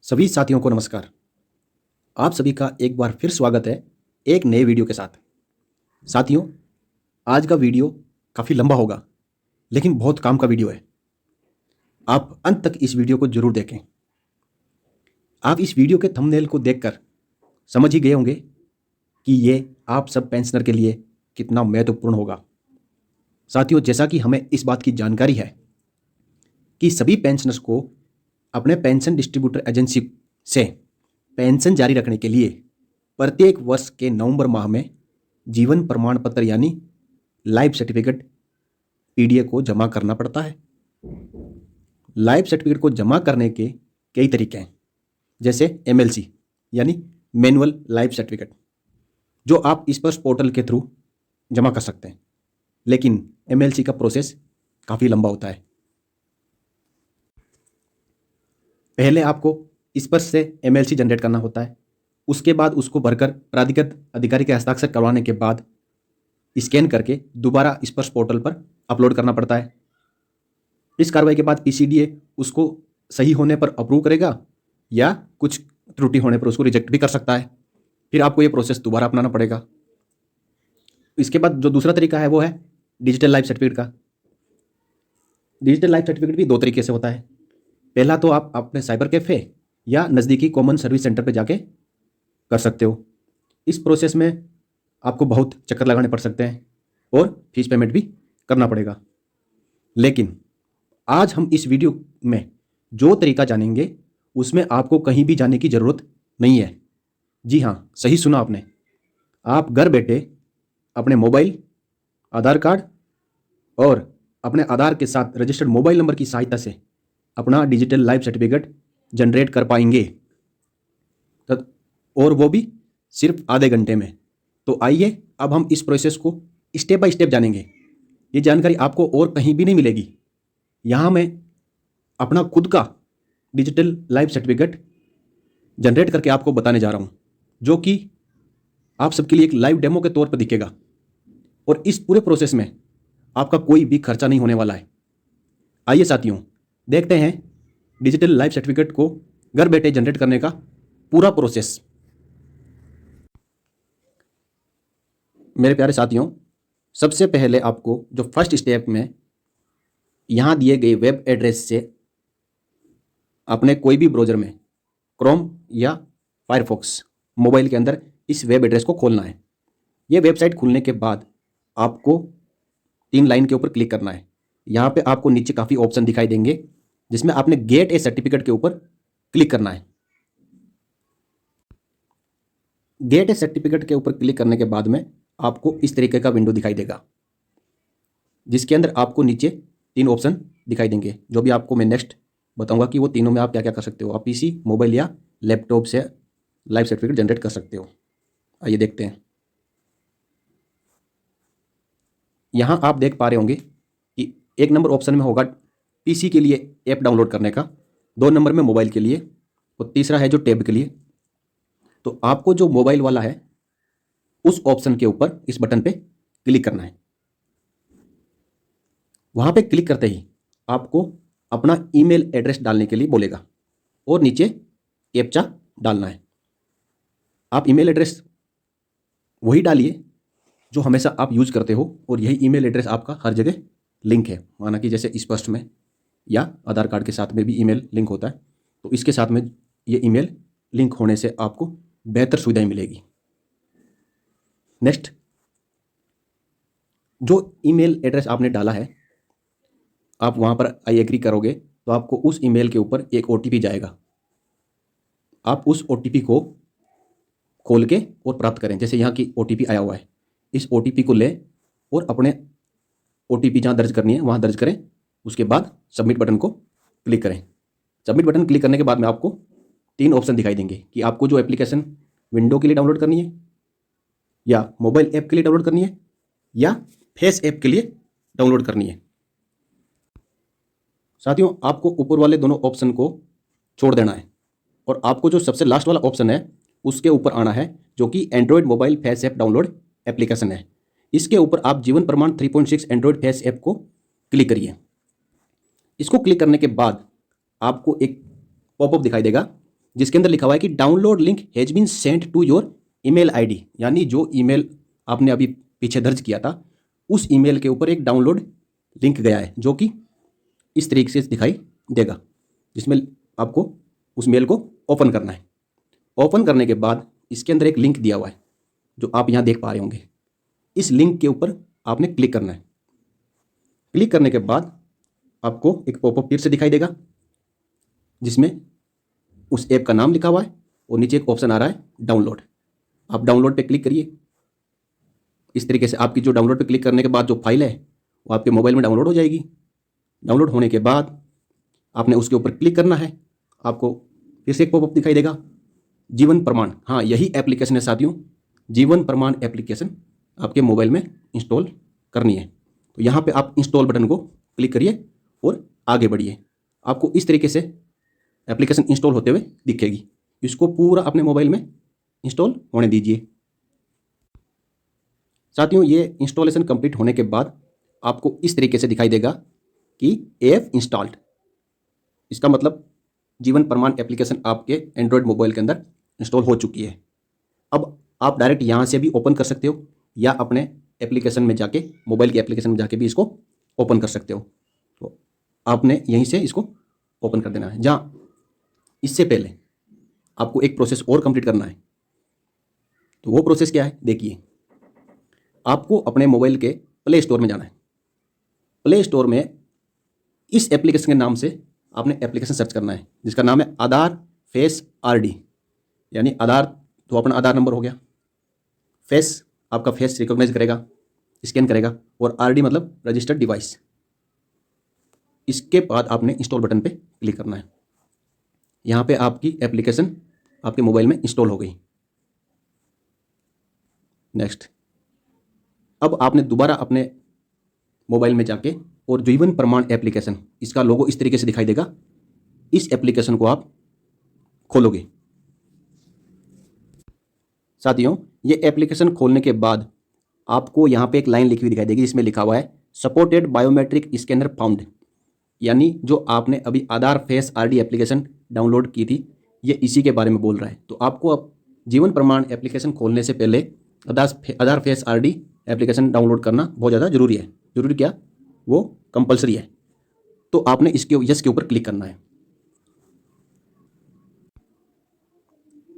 सभी साथियों को नमस्कार। आप सभी का एक बार फिर स्वागत है एक नए वीडियो के साथ। साथियों, आज का वीडियो काफ़ी लंबा होगा, लेकिन बहुत काम का वीडियो है। आप अंत तक इस वीडियो को जरूर देखें। आप इस वीडियो के थंबनेल को देखकर समझ ही गए होंगे कि ये आप सब पेंशनर के लिए कितना महत्वपूर्ण होगा। साथियों, जैसा कि हमें इस बात की जानकारी है कि सभी पेंशनर्स को अपने पेंशन डिस्ट्रीब्यूटर एजेंसी से पेंशन जारी रखने के लिए प्रत्येक वर्ष के नवंबर माह में जीवन प्रमाण पत्र यानी लाइफ सर्टिफिकेट पीडीए को जमा करना पड़ता है। लाइफ सर्टिफिकेट को जमा करने के कई तरीके हैं, जैसे एमएलसी यानी मैनुअल लाइफ सर्टिफिकेट, जो आप इस पर पोर्टल के थ्रू जमा कर सकते हैं, लेकिन एमएलसी का प्रोसेस काफ़ी लंबा होता है। पहले आपको इस पर से एमएलसी जनरेट करना होता है, उसके बाद उसको भरकर प्राधिकृत अधिकारी के हस्ताक्षर करवाने के बाद स्कैन करके दोबारा इस पर पोर्टल पर अपलोड करना पड़ता है। इस कार्रवाई के बाद पीसीडीए उसको सही होने पर अप्रूव करेगा या कुछ त्रुटि होने पर उसको रिजेक्ट भी कर सकता है। फिर आपको ये प्रोसेस दोबारा अपनाना पड़ेगा। इसके बाद जो दूसरा तरीका है वो है डिजिटल लाइफ सर्टिफिकेट का। डिजिटल लाइफ सर्टिफिकेट भी दो तरीके से होता है। पहला तो आप अपने साइबर कैफ़े या नज़दीकी कॉमन सर्विस सेंटर पे जाके कर सकते हो। इस प्रोसेस में आपको बहुत चक्कर लगाने पड़ सकते हैं और फीस पेमेंट भी करना पड़ेगा। लेकिन आज हम इस वीडियो में जो तरीका जानेंगे उसमें आपको कहीं भी जाने की ज़रूरत नहीं है। जी हाँ, सही सुना आपने। आप घर बैठे अपने मोबाइल, आधार कार्ड और अपने आधार के साथ रजिस्टर्ड मोबाइल नंबर की सहायता से अपना डिजिटल लाइफ सर्टिफिकेट जनरेट कर पाएंगे, और वो भी सिर्फ आधे घंटे में। तो आइए अब हम इस प्रोसेस को स्टेप बाय स्टेप जानेंगे। ये जानकारी आपको और कहीं भी नहीं मिलेगी। यहाँ मैं अपना खुद का डिजिटल लाइफ सर्टिफिकेट जनरेट करके आपको बताने जा रहा हूँ, जो कि आप सबके लिए एक लाइव डेमो के तौर पर दिखेगा। और इस पूरे प्रोसेस में आपका कोई भी खर्चा नहीं होने वाला है। आइए साथियों, देखते हैं डिजिटल लाइफ सर्टिफिकेट को घर बैठे जनरेट करने का पूरा प्रोसेस। मेरे प्यारे साथियों, सबसे पहले आपको जो फर्स्ट स्टेप में यहाँ दिए गए वेब एड्रेस से अपने कोई भी ब्राउज़र में क्रोम या फायरफॉक्स मोबाइल के अंदर इस वेब एड्रेस को खोलना है। ये वेबसाइट खुलने के बाद आपको 3 लाइन के ऊपर क्लिक करना है। यहाँ पे आपको नीचे काफ़ी ऑप्शन दिखाई देंगे, जिसमें आपने गेट ए सर्टिफिकेट के ऊपर क्लिक करना है। गेट ए सर्टिफिकेट के ऊपर क्लिक करने के बाद में आपको इस तरीके का विंडो दिखाई देगा, जिसके अंदर आपको नीचे 3 ऑप्शन दिखाई देंगे, जो भी आपको मैं नेक्स्ट बताऊंगा कि वो तीनों में आप क्या क्या कर सकते हो। आप पीसी, मोबाइल या लैपटॉप से लाइफ सर्टिफिकेट जनरेट कर सकते हो। आइए देखते हैं। यहाँ आप देख पा रहे होंगे कि 1 नंबर ऑप्शन में होगा पीसी के लिए ऐप डाउनलोड करने का, 2 नंबर में मोबाइल के लिए, और तीसरा है जो टैब के लिए। तो आपको जो मोबाइल वाला है उस ऑप्शन के ऊपर इस बटन पे क्लिक करना है। वहां पे क्लिक करते ही आपको अपना ईमेल एड्रेस डालने के लिए बोलेगा और नीचे कैप्चा डालना है। आप ईमेल एड्रेस वही डालिए जो हमेशा आप यूज करते हो, और यही ईमेल एड्रेस आपका हर जगह लिंक है। माना कि जैसे स्पष्ट में या आधार कार्ड के साथ में भी ईमेल लिंक होता है, तो इसके साथ में ये ईमेल लिंक होने से आपको बेहतर सुविधाएं मिलेगी। नेक्स्ट, जो ईमेल एड्रेस आपने डाला है आप वहाँ पर आई एग्री करोगे तो आपको उस ईमेल के ऊपर एक ओटीपी जाएगा। आप उस ओटीपी को खोल के और प्राप्त करें। जैसे यहाँ की ओटीपी आया हुआ है, इस ओटीपी को लें और अपने ओटीपी जहाँ दर्ज करनी है वहाँ दर्ज करें। उसके बाद सबमिट बटन को क्लिक करें। सबमिट बटन क्लिक करने के बाद में आपको 3 ऑप्शन दिखाई देंगे कि आपको जो एप्लीकेशन विंडो के लिए डाउनलोड करनी है, या मोबाइल ऐप के लिए डाउनलोड करनी है, या फेस ऐप के लिए डाउनलोड करनी है। साथियों, आपको ऊपर वाले दोनों ऑप्शन को छोड़ देना है और आपको जो सबसे लास्ट वाला ऑप्शन है उसके ऊपर आना है, जो कि Android mobile face app download application है। इसके ऊपर आप जीवन प्रमाण 3.6 एंड्रॉयड फेस ऐप को क्लिक करिए। इसको क्लिक करने के बाद आपको एक पॉपअप दिखाई देगा जिसके अंदर लिखा हुआ है कि download link has been sent to your email ID, यानी जो ईमेल आपने अभी पीछे दर्ज किया था उस ईमेल के ऊपर एक डाउनलोड लिंक गया है, जो कि इस तरीके से दिखाई देगा, जिसमें आपको उस मेल को ओपन करना है। ओपन करने के बाद इसके अंदर एक लिंक दिया हुआ है जो आप यहाँ देख पा रहे होंगे। इस लिंक के ऊपर आपने क्लिक करना है। क्लिक करने के बाद आपको एक पॉपअप फिर से दिखाई देगा जिसमें उस ऐप का नाम लिखा हुआ है और नीचे एक ऑप्शन आ रहा है डाउनलोड। आप डाउनलोड पे क्लिक करिए। इस तरीके से आपकी जो डाउनलोड पे क्लिक करने के बाद जो फाइल है वो आपके मोबाइल में डाउनलोड हो जाएगी। डाउनलोड होने के बाद आपने उसके ऊपर क्लिक करना है। आपको फिर से एक पॉपअप दिखाई देगा, जीवन प्रमाण। हाँ, यही एप्लीकेशन है साथियों, जीवन प्रमाण एप्लीकेशन आपके मोबाइल में इंस्टॉल करनी है। तो यहाँ पे आप इंस्टॉल बटन को क्लिक करिए और आगे बढ़िए। आपको इस तरीके से एप्लीकेशन इंस्टॉल होते हुए दिखेगी। इसको पूरा अपने मोबाइल में इंस्टॉल होने दीजिए। साथियों, ये इंस्टॉलेशन कंप्लीट होने के बाद आपको इस तरीके से दिखाई देगा कि ऐप इंस्टॉल्ड। इसका मतलब जीवन प्रमाण एप्लीकेशन आपके एंड्रॉयड मोबाइल के अंदर इंस्टॉल हो चुकी है। अब आप डायरेक्ट यहाँ से भी ओपन कर सकते हो या अपने एप्लीकेशन में जाके, मोबाइल की एप्लीकेशन में जाके भी इसको ओपन कर सकते हो। तो आपने यहीं से इसको ओपन कर देना है। जहाँ इससे पहले आपको एक प्रोसेस और कंप्लीट करना है। तो वो प्रोसेस क्या है देखिए। आपको अपने मोबाइल के प्ले स्टोर में जाना है। प्ले स्टोर में इस एप्लीकेशन के नाम से आपने एप्लीकेशन सर्च करना है जिसका नाम है आधार फेस आरडी, यानी आधार तो अपना आधार नंबर हो गया, फेस आपका फेस रिकॉग्नाइज करेगा, स्कैन करेगा, और आरडी मतलब रजिस्टर्ड डिवाइस। इसके बाद आपने इंस्टॉल बटन पे क्लिक करना है। यहाँ पे आपकी एप्लीकेशन आपके मोबाइल में इंस्टॉल हो गई। नेक्स्ट, अब आपने दोबारा अपने मोबाइल में जाके और जीवन प्रमाण एप्लीकेशन, इसका लोगो इस तरीके से दिखाई देगा, इस एप्लीकेशन को आप खोलोगे। साथियों, ये एप्लीकेशन खोलने के बाद आपको यहाँ पे एक लाइन लिखी हुई दिखाई देगी जिसमें लिखा हुआ है सपोर्टेड बायोमेट्रिक स्कैनर फाउंड, यानी जो आपने अभी आधार फेस आरडी एप्लीकेशन डाउनलोड की थी ये इसी के बारे में बोल रहा है। तो आपको अब जीवन प्रमाण एप्लीकेशन खोलने से पहले आधार फेस आरडी एप्लीकेशन डाउनलोड करना बहुत ज़्यादा जरूरी है। जरूरी क्या, वो कंपलसरी है। तो आपने इसके यस के ऊपर क्लिक करना है।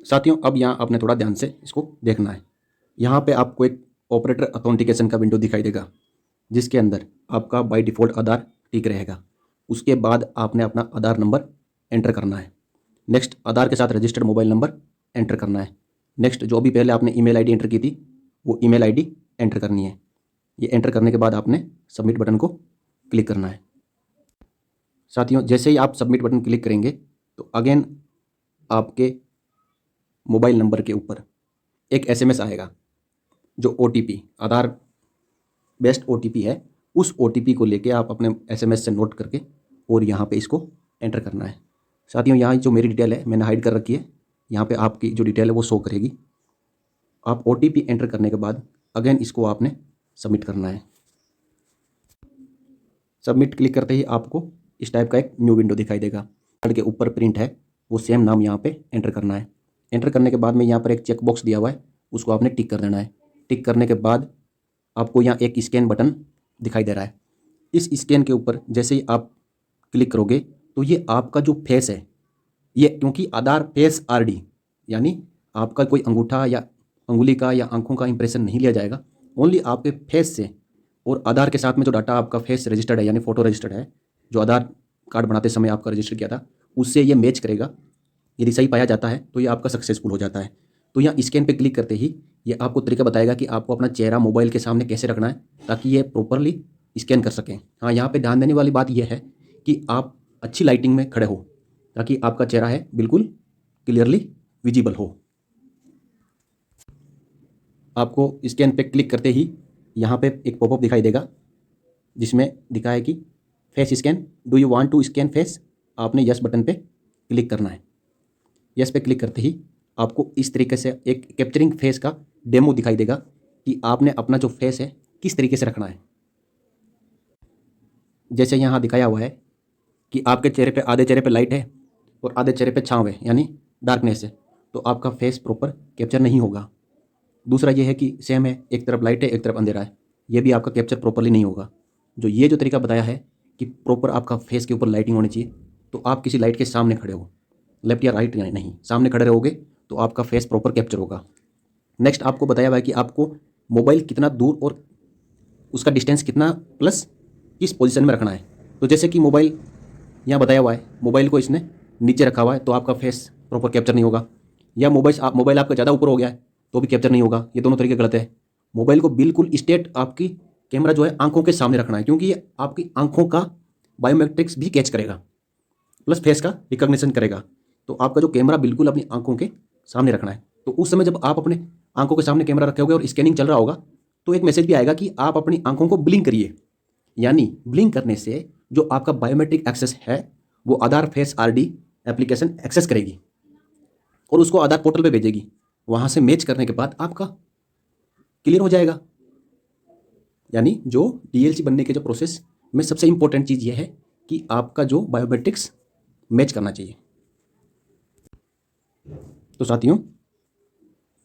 साथियों, अब यहाँ आपने थोड़ा ध्यान से इसको देखना है। यहाँ पे आपको एक ऑपरेटर अथेंटिकेशन का विंडो दिखाई देगा जिसके अंदर आपका बाय डिफ़ॉल्ट आधार ठीक रहेगा। उसके बाद आपने अपना आधार नंबर एंटर करना है। नेक्स्ट, आधार के साथ रजिस्टर्ड मोबाइल नंबर एंटर करना है। नेक्स्ट, जो भी पहले आपने ईमेल आईडी एंटर की थी वो ईमेल आईडी एंटर करनी है। ये एंटर करने के बाद आपने सबमिट बटन को क्लिक करना है। साथियों, जैसे ही आप सबमिट बटन क्लिक करेंगे तो अगेन आपके मोबाइल नंबर के ऊपर एक एसएमएस आएगा जो ओटीपी, आधार बेस्ड ओटीपी है। उस ओटीपी को लेके आप अपने एसएमएस से नोट करके और यहाँ पे इसको एंटर करना है। साथियों, यहाँ जो मेरी डिटेल है मैंने हाइड कर रखी है, यहाँ पे आपकी जो डिटेल है वो शो करेगी। आप ओटीपी एंटर करने के बाद अगेन इसको आपने सबमिट करना है। सबमिट क्लिक करते ही आपको इस टाइप का एक न्यू विंडो दिखाई देगा। कार्ड के ऊपर प्रिंट है वो सेम नाम यहाँ पे एंटर करना है। एंटर करने के बाद में यहाँ पर एक चेक बॉक्स दिया हुआ है, उसको आपने टिक कर देना है। टिक करने के बाद आपको यहाँ एक स्कैन बटन दिखाई दे रहा है। इस स्कैन के ऊपर जैसे ही आप क्लिक करोगे तो ये आपका जो फेस है, ये क्योंकि आधार फेस आरडी यानी आपका कोई अंगूठा या अंगुली का या आंखों का इंप्रेशन नहीं लिया जाएगा, ओनली आपके फेस से और आधार के साथ में जो डाटा आपका फेस रजिस्टर्ड है यानी फ़ोटो रजिस्टर्ड है, जो आधार कार्ड बनाते समय आपका रजिस्टर किया था उससे ये मैच करेगा। यदि सही पाया जाता है तो ये आपका सक्सेसफुल हो जाता है। तो यहाँ स्कैन पे क्लिक करते ही ये आपको तरीका बताएगा कि आपको अपना चेहरा मोबाइल के सामने कैसे रखना है ताकि ये प्रॉपरली स्कैन कर सकें। हाँ, यहाँ पे ध्यान देने वाली बात यह है कि आप अच्छी लाइटिंग में खड़े हो ताकि आपका चेहरा है बिल्कुल क्लियरली विजिबल हो। आपको स्कैन पे क्लिक करते ही यहाँ पे एक पॉपअप दिखाई देगा जिसमें लिखा है कि face scan, do you want to scan face. आपने यस बटन पे क्लिक करना है। यस पे क्लिक करते ही आपको इस तरीके से एक कैप्चरिंग फेस का डेमो दिखाई देगा कि आपने अपना जो फेस है किस तरीके से रखना है। जैसे यहाँ दिखाया हुआ है कि आपके चेहरे पे, आधे चेहरे पे लाइट है और आधे चेहरे पे छाँव है, यानी डार्कनेस है तो आपका फेस प्रॉपर कैप्चर नहीं होगा। दूसरा ये है कि सेम है, एक तरफ लाइट है एक तरफ अंधेरा है, ये भी आपका कैप्चर प्रॉपरली नहीं होगा। ये जो तरीका बताया है कि प्रॉपर आपका फेस के ऊपर लाइटिंग होनी चाहिए, तो आप किसी लाइट के सामने खड़े हो, लेफ्ट या राइट नहीं, सामने खड़े रहोगे तो आपका फेस प्रॉपर कैप्चर होगा। नेक्स्ट आपको बताया हुआ है कि आपको मोबाइल कितना दूर और उसका डिस्टेंस कितना प्लस किस पोजीशन में रखना है। तो जैसे कि मोबाइल यहाँ बताया हुआ है, मोबाइल को इसने नीचे रखा हुआ है तो आपका फेस प्रॉपर कैप्चर नहीं होगा, या मोबाइल आपका ज़्यादा ऊपर हो गया है तो भी कैप्चर नहीं होगा। ये दोनों तरीके गलत है। मोबाइल को बिल्कुल स्ट्रेट आपकी कैमरा जो है आंखों के सामने रखना है, क्योंकि ये आपकी आंखों का बायोमेट्रिक्स भी कैच करेगा प्लस फेस का रिकॉग्निशन करेगा। तो आपका जो कैमरा बिल्कुल अपनी आंखों के सामने रखना है। तो उस समय जब आप अपने आंखों के सामने कैमरा रखे होगे और स्कैनिंग चल रहा होगा तो एक मैसेज भी आएगा कि आप अपनी आंखों को ब्लिंक करिए, यानी ब्लिंक करने से जो आपका बायोमेट्रिक एक्सेस है वो आधार फेस आरडी एप्लीकेशन एक्सेस करेगी और उसको आधार पोर्टल पे भेजेगी। वहाँ से मैच करने के बाद आपका क्लियर हो जाएगा। यानी जो डीएलसी बनने के जो प्रोसेस में सबसे इंपॉर्टेंट चीज़ ये है कि आपका जो बायोमेट्रिक्स मैच करना चाहिए। तो साथियों,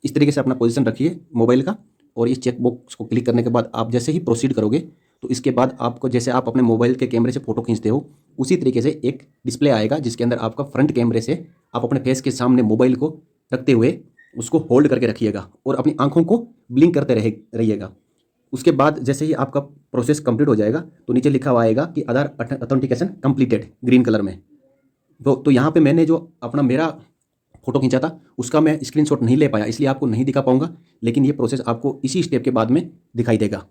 इस तरीके से अपना पोजीशन रखिए मोबाइल का, और इस चेक बॉक्स को क्लिक करने के बाद आप जैसे ही प्रोसीड करोगे तो इसके बाद आपको जैसे आप अपने मोबाइल के कैमरे से फ़ोटो खींचते हो उसी तरीके से एक डिस्प्ले आएगा जिसके अंदर आपका फ्रंट कैमरे से आप अपने फेस के सामने मोबाइल को रखते हुए उसको होल्ड करके रखिएगा और अपनी आंखों को ब्लिंक करते रहिएगा। उसके बाद जैसे ही आपका प्रोसेस कंप्लीट हो जाएगा तो नीचे लिखा हुआ आएगा कि आधार ऑथेंटिकेशन कंप्लीटेड ग्रीन कलर में। तो यहाँ पे मैंने जो अपना मेरा फोटो खींचा था उसका मैं स्क्रीनशॉट नहीं ले पाया, इसलिए आपको नहीं दिखा पाऊंगा, लेकिन ये प्रोसेस आपको इसी स्टेप के बाद में दिखाई देगा।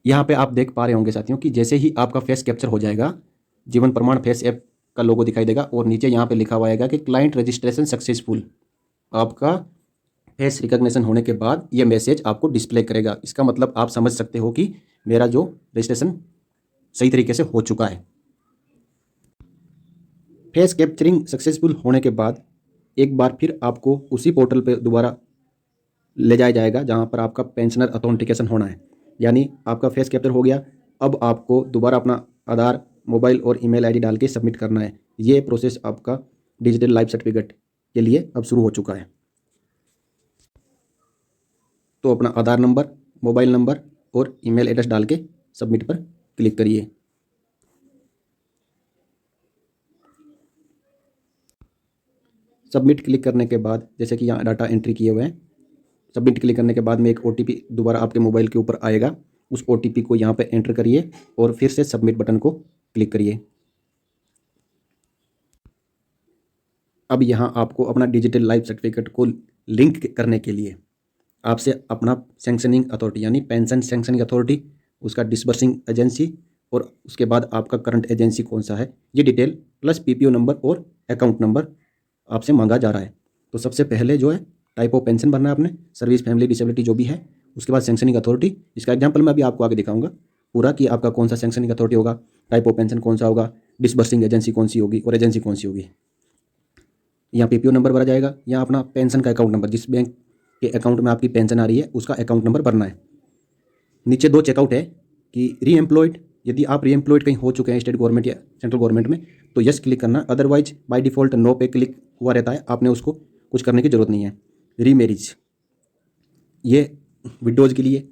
यहाँ पे आप देख पा रहे होंगे साथियों कि जैसे ही आपका फेस कैप्चर हो जाएगा, जीवन प्रमाण फेस ऐप का लोगो दिखाई देगा और नीचे यहाँ पे लिखा हुआ आएगा कि क्लाइंट रजिस्ट्रेशन सक्सेसफुल। आपका फेस रिकॉग्निशन होने के बाद ये मैसेज आपको डिस्प्ले करेगा। इसका मतलब आप समझ सकते हो कि मेरा जो रजिस्ट्रेशन सही तरीके से हो चुका है। फेस कैप्चरिंग सक्सेसफुल होने के बाद एक बार फिर आपको उसी पोर्टल पे दोबारा ले जाया जाएगा जहाँ पर आपका पेंशनर ऑथेंटिकेशन होना है। यानी आपका फेस कैप्चर हो गया, अब आपको दोबारा अपना आधार, मोबाइल और ईमेल आईडी डाल के सबमिट करना है। ये प्रोसेस आपका डिजिटल लाइफ सर्टिफिकेट के लिए अब शुरू हो चुका है। तो अपना आधार नंबर, मोबाइल नंबर और ईमेल एड्रेस डाल के सबमिट पर क्लिक करिए। सबमिट क्लिक करने के बाद जैसे कि यहाँ डाटा एंट्री किए हुए हैं, सबमिट क्लिक करने के बाद में एक OTP दोबारा आपके मोबाइल के ऊपर आएगा। उस OTP को यहाँ पे एंटर करिए और फिर से सबमिट बटन को क्लिक करिए। अब यहाँ आपको अपना डिजिटल लाइफ सर्टिफिकेट को लिंक करने के लिए आपसे अपना सैंक्शनिंग अथॉरिटी यानी पेंशन सैंक्शनिंग अथॉरिटी, उसका डिसबर्सिंग एजेंसी और उसके बाद आपका करंट एजेंसी कौन सा है, ये डिटेल प्लस PPO नंबर और अकाउंट नंबर आपसे मांगा जा रहा है। तो सबसे पहले जो है टाइप ऑफ पेंशन भरना है आपने, सर्विस, फैमिली, डिसेबिलिटी जो भी है। उसके बाद सैंक्शनिंग अथॉरिटी, इसका एग्जांपल मैं अभी आपको आगे दिखाऊंगा पूरा कि आपका कौन सा सैंक्शनिंग अथॉरिटी होगा, टाइप ऑफ पेंशन कौन सा होगा, डिसबर्सिंग एजेंसी कौन सी होगी और एजेंसी कौन सी होगी। यहाँ PPO नंबर भरा जाएगा, यहाँ अपना पेंशन का अकाउंट नंबर, जिस बैंक के अकाउंट में आपकी पेंशन आ रही है उसका अकाउंट नंबर भरना है। नीचे 2 चेकआउट है कि री एम्प्लॉयड, यदि आप री एम्प्लॉयड कहीं हो चुके हैं स्टेट गवर्नमेंट या सेंट्रल गवर्नमेंट में तो यस क्लिक करना, अदरवाइज बाय डिफ़ॉल्ट नो पे क्लिक हुआ रहता है, आपने उसको कुछ करने की ज़रूरत नहीं है। रीमैरिज, ये विडोज़ के लिए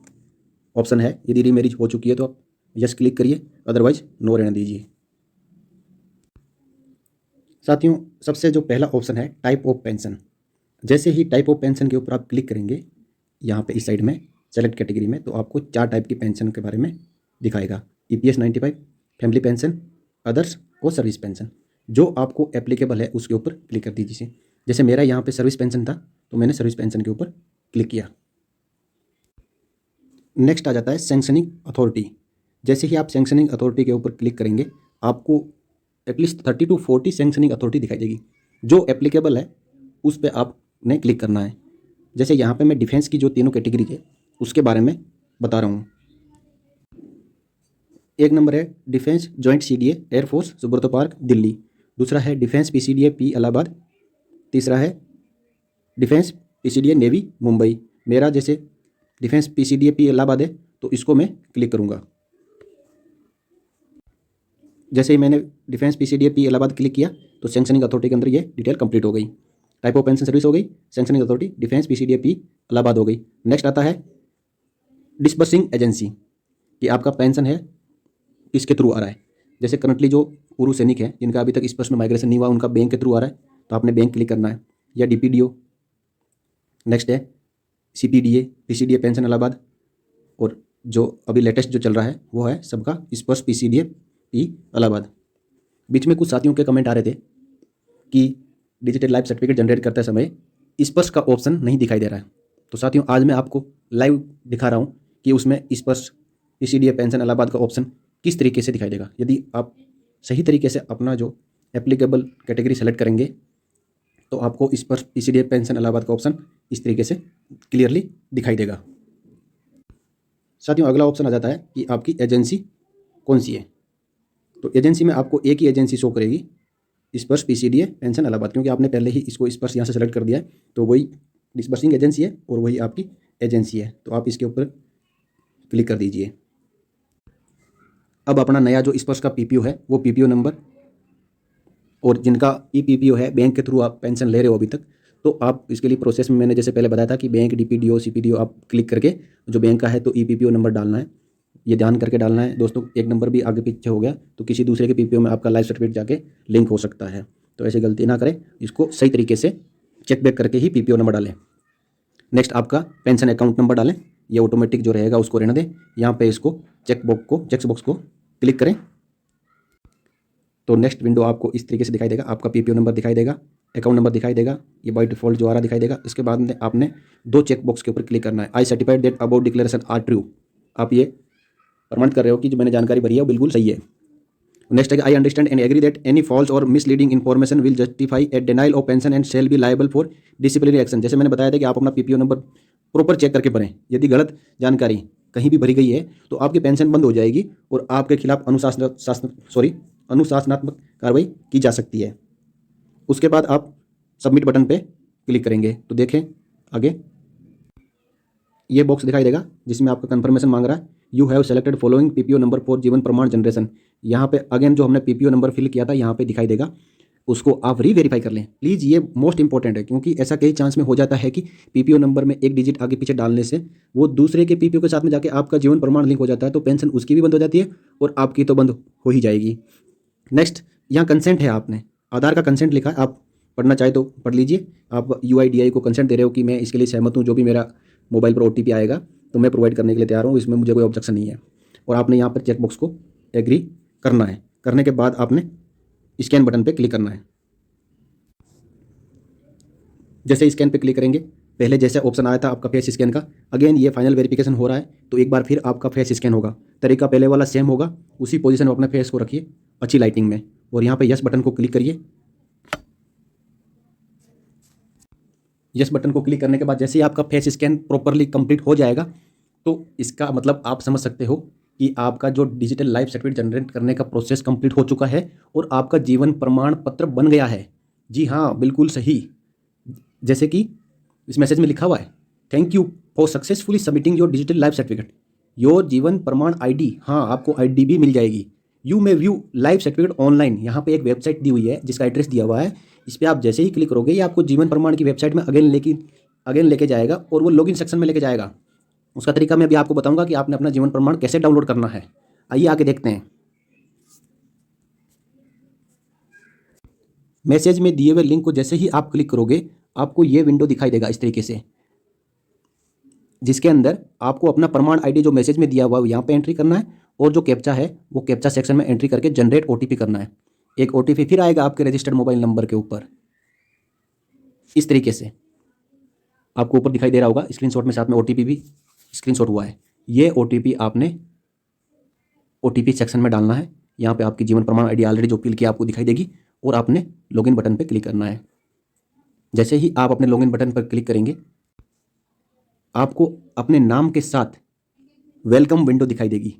ऑप्शन है, यदि रीमैरिज हो चुकी है तो आप यस क्लिक करिए, अदरवाइज नो रहने दीजिए। साथियों, सबसे जो पहला ऑप्शन है टाइप ऑफ पेंशन, जैसे ही टाइप ऑफ पेंशन के ऊपर आप क्लिक करेंगे यहाँ पे इस साइड में सेलेक्ट कैटेगरी में, तो आपको 4 टाइप की पेंशन के बारे में दिखाएगा, EPS 95, फैमिली पेंशन, अदर्स और सर्विस पेंशन। जो आपको एप्लीकेबल है उसके ऊपर क्लिक कर दीजिए। जैसे मेरा यहाँ पे सर्विस पेंशन था तो मैंने सर्विस पेंशन के ऊपर क्लिक किया। नेक्स्ट आ जाता है सैंक्शनिंग अथॉरिटी। जैसे ही आप सैंक्शनिंग अथॉरिटी के ऊपर क्लिक करेंगे आपको एटलीस्ट 30 to 40 सैंक्शनिंग अथॉरिटी दिखाई देगी। जो एप्लीकेबल है उस पर आपने क्लिक करना है। जैसे यहाँ पे मैं डिफेंस की जो तीनों कैटेगरी है उसके बारे में बता रहा हूँ। एक नंबर है defence joint CDA air force Subroto park Delhi, दूसरा है डिफेंस PCDA P इलाहाबाद, तीसरा है डिफेंस PCDA नेवी मुंबई। मेरा जैसे डिफेंस PCDA P इलाहाबाद है तो इसको मैं क्लिक करूँगा। जैसे ही मैंने डिफेंस PCDA इलाहाबाद क्लिक किया तो सैंक्शनिंग अथॉरिटी के अंदर ये डिटेल कंप्लीट हो गई। टाइप ऑफ पेंशन सर्विस हो गई, sanctioning authority defence PCDA Allahabad हो गई। नेक्स्ट आता है डिस्बर्सिंग एजेंसी कि आपका पेंशन है किसके थ्रू आ रहा है। जैसे करंटली जो पूर्व सैनिक है जिनका अभी तक स्पर्श में माइग्रेशन नहीं हुआ, उनका बैंक के थ्रू आ रहा है तो आपने बैंक क्लिक करना है, या DPDO। नेक्स्ट है CPDA PCDA पेंशन इलाहाबाद, और जो अभी लेटेस्ट जो चल रहा है वो है सबका स्पर्श PCDA इलाहाबाद। बीच में कुछ साथियों के कमेंट आ रहे थे कि डिजिटल लाइफ सर्टिफिकेट जनरेट करते समय स्पर्श का ऑप्शन नहीं दिखाई दे रहा है। तो साथियों आज मैं आपको लाइव दिखा रहा हूँ कि उसमें स्पर्श PCDA पेंशन इलाहाबाद का ऑप्शन किस तरीके से दिखाई देगा। यदि आप सही तरीके से अपना जो एप्लीकेबल कैटेगरी सेलेक्ट करेंगे तो आपको स्पर्श PCDA पेंशन इलाहाबाद का ऑप्शन इस तरीके से क्लियरली दिखाई देगा। साथियों अगला ऑप्शन आ जाता है कि आपकी एजेंसी कौन सी है। तो एजेंसी में आपको एक ही एजेंसी शो करेगी, स्पर्श PCDA पेंशन इलाहाबाद, क्योंकि आपने पहले ही इसको स्पर्श यहाँ से सेलेक्ट कर दिया है तो वही डिस्बर्सिंग एजेंसी है और वही आपकी एजेंसी है। तो आप इसके ऊपर क्लिक कर दीजिए। अब अपना नया जो स्पर्श का PPO है वो PPO नंबर, और जिनका PPO है बैंक के थ्रू आप पेंशन ले रहे हो अभी तक, तो आप इसके लिए प्रोसेस में मैंने जैसे पहले बताया था कि बैंक DPDO CPDO आप क्लिक करके जो बैंक का है तो PPO नंबर डालना है, ये ध्यान करके डालना है दोस्तों। एक नंबर भी आगे पीछे हो गया तो किसी दूसरे के PPO में आपका लाइफ सर्टिफिकेट जाके लिंक हो सकता है, तो ऐसे गलती ना करें, इसको सही तरीके से चेक बैक करके ही PPO नंबर डालें। नेक्स्ट आपका पेंशन अकाउंट नंबर डालें, ये ऑटोमेटिक जो रहेगा उसको रहने दें। यहाँ पे इसको चेक बॉक्स को क्लिक करें तो नेक्स्ट विंडो आपको इस तरीके से दिखाई देगा। आपका PPO नंबर दिखाई देगा, अकाउंट नंबर दिखाई देगा, ये बाय डिफॉल्ट जो आ रहा दिखाई देगा। इसके बाद में आपने 2 चेक बॉक्स के ऊपर क्लिक करना है। I certified that about declaration are true, आप ये प्रमाणित कर रहे हो कि जो मैंने जानकारी भरी है वो बिल्कुल सही है। नेक्स्ट है I understand and agree that any false और misleading information will justify a denial of pension and shall be liable for disciplinary action. जैसे मैंने बताया था कि आप अपना PPO नंबर प्रॉपर चेक करके भरें। यदि गलत जानकारी कहीं भी भरी गई है तो आपकी पेंशन बंद हो जाएगी और आपके खिलाफ अनुशासनात्मक कार्रवाई की जा सकती है। उसके बाद आप सबमिट बटन पे क्लिक करेंगे तो देखें आगे ये बॉक्स दिखाई देगा जिसमें आपका कंफर्मेशन मांग रहा है। You have selected following PPO number for जीवन प्रमाण जनरेशन। यहाँ पे अगेन जो हमने PPO नंबर फिल किया था यहाँ पे दिखाई देगा, उसको आप रीवेरीफाई कर लें प्लीज़। ये मोस्ट इंपॉर्टेंट है क्योंकि ऐसा कई चांस में हो जाता है कि PPO नंबर में एक डिजिट आगे पीछे डालने से वो दूसरे के PPO के साथ में जाके आपका जीवन प्रमाण लिंक हो जाता है, तो पेंशन उसकी भी बंद हो जाती है और आपकी तो बंद हो ही जाएगी। नेक्स्ट यहाँ कंसेंट है, आपने आधार का कंसेंट लिखा है, आप पढ़ना चाहे तो पढ़ लीजिए। आप UIDAI को कंसेंट दे रहे हो कि मैं इसके लिए सहमत हूँ, जो भी मेरा मोबाइल पर OTP आएगा तो मैं प्रोवाइड करने के लिए तैयार हूँ, इसमें मुझे कोई ऑब्जेक्शन नहीं है। और आपने यहाँ पर चेकबॉक्स को एग्री करना है। करने के बाद आपने स्कैन बटन पे क्लिक करना है। जैसे स्कैन पे क्लिक करेंगे पहले जैसे ऑप्शन आया था आपका फेस स्कैन का, अगेन ये फाइनल वेरिफिकेशन हो रहा है तो एक बार फिर आपका फेस स्कैन होगा। तरीका पहले वाला सेम होगा, उसी पोजीशन में अपने फेस को रखिए अच्छी लाइटिंग में और यहाँ पे यस बटन को क्लिक करिए। यस बटन को क्लिक करने के बाद जैसे ही आपका फेस स्कैन प्रॉपरली कंप्लीट हो जाएगा तो इसका मतलब आप समझ सकते हो कि आपका जो डिजिटल लाइफ सर्टिफिकेट जनरेट करने का प्रोसेस कंप्लीट हो चुका है और आपका जीवन प्रमाण पत्र बन गया है। जी हाँ, बिल्कुल सही। जैसे कि इस मैसेज में लिखा हुआ है, thank you for successfully submitting your digital life certificate, your जीवन प्रमाण ID। हाँ, आपको ID भी मिल जाएगी। You may view life certificate online, यहाँ पे एक वेबसाइट दी हुई है जिसका एड्रेस दिया हुआ है, इस पर आप जैसे ही क्लिक करोगे ये आपको जीवन प्रमाण की वेबसाइट में अगेन लेके जाएगा और वो लॉगिन सेक्शन में लेके जाएगा। उसका तरीका मैं अभी आपको बताऊंगा कि आपने अपना जीवन प्रमाण कैसे डाउनलोड करना है। आइए आगे देखते हैं। मैसेज में दिए हुए लिंक को जैसे ही आप क्लिक करोगे आपको ये विंडो दिखाई देगा इस तरीके से, जिसके अंदर आपको अपना प्रमाण ID जो मैसेज में दिया हुआ है यहाँ पे एंट्री करना है और जो कैप्चा है वो कैप्चा सेक्शन में एंट्री करके जनरेट OTP करना है। एक OTP फिर आएगा आपके रजिस्टर्ड मोबाइल नंबर के ऊपर इस तरीके से, आपको ऊपर दिखाई दे रहा होगा स्क्रीनशॉट में, साथ में OTP भी स्क्रीनशॉट हुआ है। ये OTP आपने OTP सेक्शन में डालना है। यहाँ पे आपकी जीवन प्रमाण ID ऑलरेडी जो फिल किया आपको दिखाई देगी और आपने लॉगिन बटन पे क्लिक करना है। जैसे ही आप अपने लॉगिन बटन पर क्लिक करेंगे आपको अपने नाम के साथ वेलकम विंडो दिखाई देगी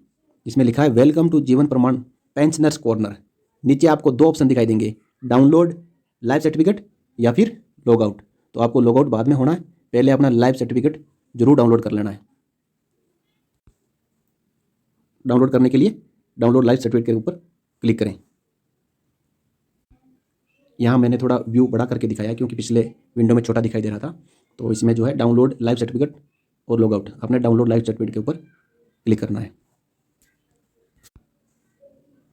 जिसमें लिखा है वेलकम टू जीवन प्रमाण पेंशनर्स कॉर्नर। नीचे आपको 2 ऑप्शन दिखाई देंगे, डाउनलोड लाइफ सर्टिफिकेट या फिर लॉग आउट। तो आपको लॉग आउट बाद में होना है, पहले अपना लाइफ सर्टिफिकेट जरूर डाउनलोड कर लेना है। डाउनलोड करने के लिए डाउनलोड लाइफ सर्टिफिकेट के ऊपर क्लिक करें। यहाँ मैंने थोड़ा व्यू बड़ा करके दिखाया है क्योंकि पिछले विंडो में छोटा दिखाई दे रहा था। तो इसमें जो है डाउनलोड लाइव सर्टिफिकेट और लॉगआउट, आपने डाउनलोड लाइव सर्टिफिकेट के ऊपर क्लिक करना है।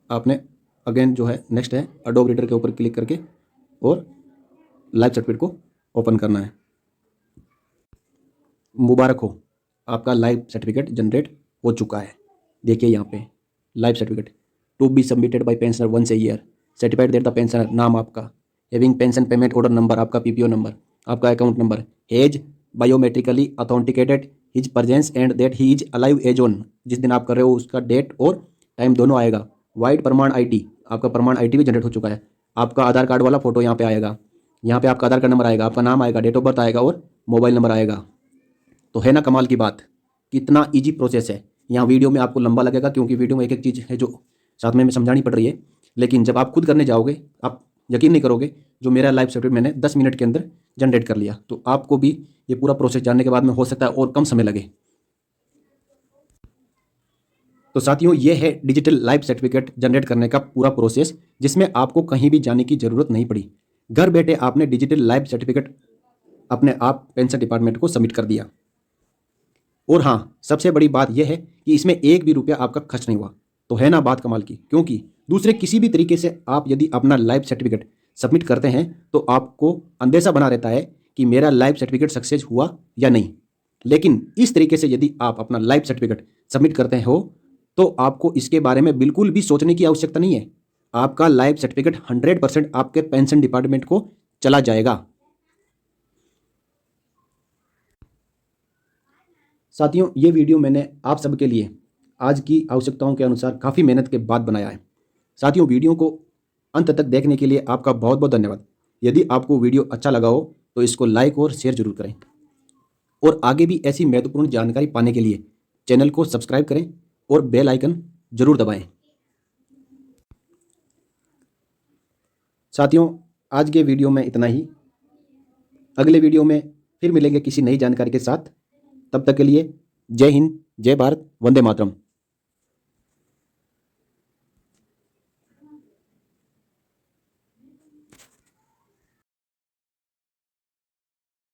आपने अगेन जो है नेक्स्ट है एडोब रीडर के ऊपर क्लिक करके और लाइव सर्टिफिकेट को ओपन करना है। मुबारक हो, आपका लाइव सर्टिफिकेट जनरेट हो चुका है। देखिए यहाँ पे live certificate to be submitted by pensioner once a year, certified that the pensioner, नाम आपका, having pension payment order number, आपका पीपीओ नंबर, आपका account number, as biometrically authenticated, his presence and that he is alive as on, जिस दिन आप कर रहे हो उसका डेट और टाइम दोनों आएगा। वाइड प्रमाण आईडी, आपका प्रमाण आईडी भी जनरेट हो चुका है। आपका आधार कार्ड वाला फोटो यहाँ पे आएगा, यहाँ पे आपका आधार कार्ड नंबर आएगा, आपका नाम आएगा, डेट ऑफ बर्थ आएगा और मोबाइल नंबर आएगा। तो है ना कमाल की बात, कितना ईजी प्रोसेस है। यहाँ वीडियो में आपको लंबा लगेगा क्योंकि वीडियो में एक एक चीज़ है जो साथ में समझानी पड़ रही है, लेकिन जब आप खुद करने जाओगे आप यकीन नहीं करोगे। जो मेरा लाइव सर्टिफिकेट मैंने 10 मिनट के अंदर जनरेट कर लिया, तो आपको भी ये पूरा प्रोसेस जानने के बाद में हो सकता है और कम समय लगे। तो साथियों, ये है डिजिटल लाइव सर्टिफिकेट जनरेट करने का पूरा प्रोसेस, जिसमें आपको कहीं भी जाने की ज़रूरत नहीं पड़ी। घर बैठे आपने डिजिटल लाइव सर्टिफिकेट अपने आप पेंशन डिपार्टमेंट को सबमिट कर दिया। और हाँ, सबसे बड़ी बात यह है कि इसमें एक भी रुपया आपका खर्च नहीं हुआ। तो है ना बात कमाल की, क्योंकि दूसरे किसी भी तरीके से आप यदि अपना लाइव सर्टिफिकेट सबमिट करते हैं तो आपको अंदेशा बना रहता है कि मेरा लाइव सर्टिफिकेट सक्सेस हुआ या नहीं। लेकिन इस तरीके से यदि आप अपना लाइव सर्टिफिकेट सबमिट करते हो तो आपको इसके बारे में बिल्कुल भी सोचने की आवश्यकता नहीं है। आपका लाइव सर्टिफिकेट 100% आपके पेंशन डिपार्टमेंट को चला जाएगा। साथियों, ये वीडियो मैंने आप सबके लिए आज की आवश्यकताओं के अनुसार काफ़ी मेहनत के बाद बनाया है। साथियों, वीडियो को अंत तक देखने के लिए आपका बहुत बहुत धन्यवाद। यदि आपको वीडियो अच्छा लगा हो तो इसको लाइक और शेयर जरूर करें, और आगे भी ऐसी महत्वपूर्ण जानकारी पाने के लिए चैनल को सब्सक्राइब करें और बेल आइकन जरूर दबाएं। साथियों, आज के वीडियो में इतना ही। अगले वीडियो में फिर मिलेंगे किसी नई जानकारी के साथ। तब तक के लिए जय हिंद, जय भारत, वंदे मातरम।